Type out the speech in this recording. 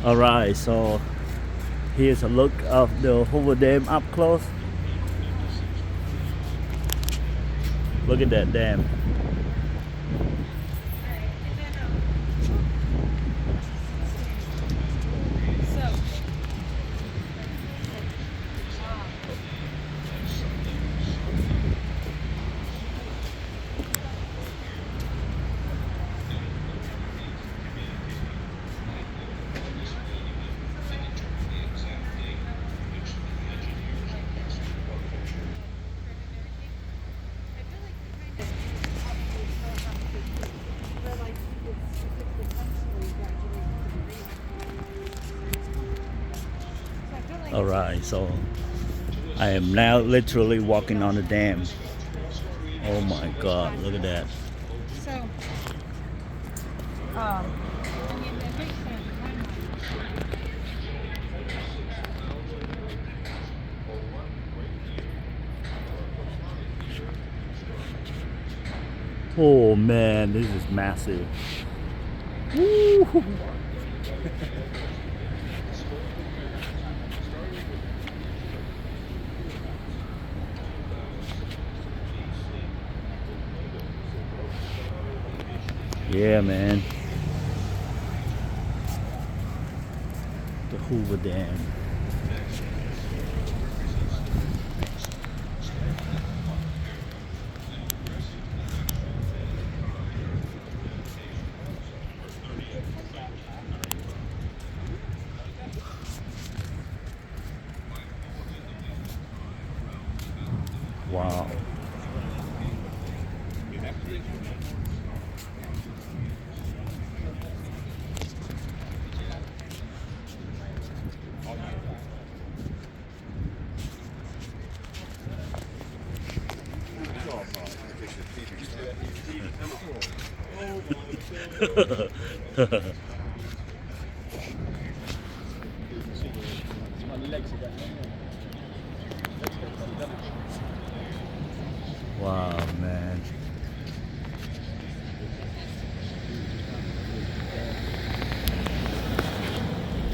Alright, so here's a look of the Hoover Dam up close. Look at that dam. Alright, so I am now literally walking on the dam. Oh my god, look at that. So, I mean, it makes sense. Oh man, this is massive. Woo. Yeah, man. The Hoover Dam. Wow. Wow, man.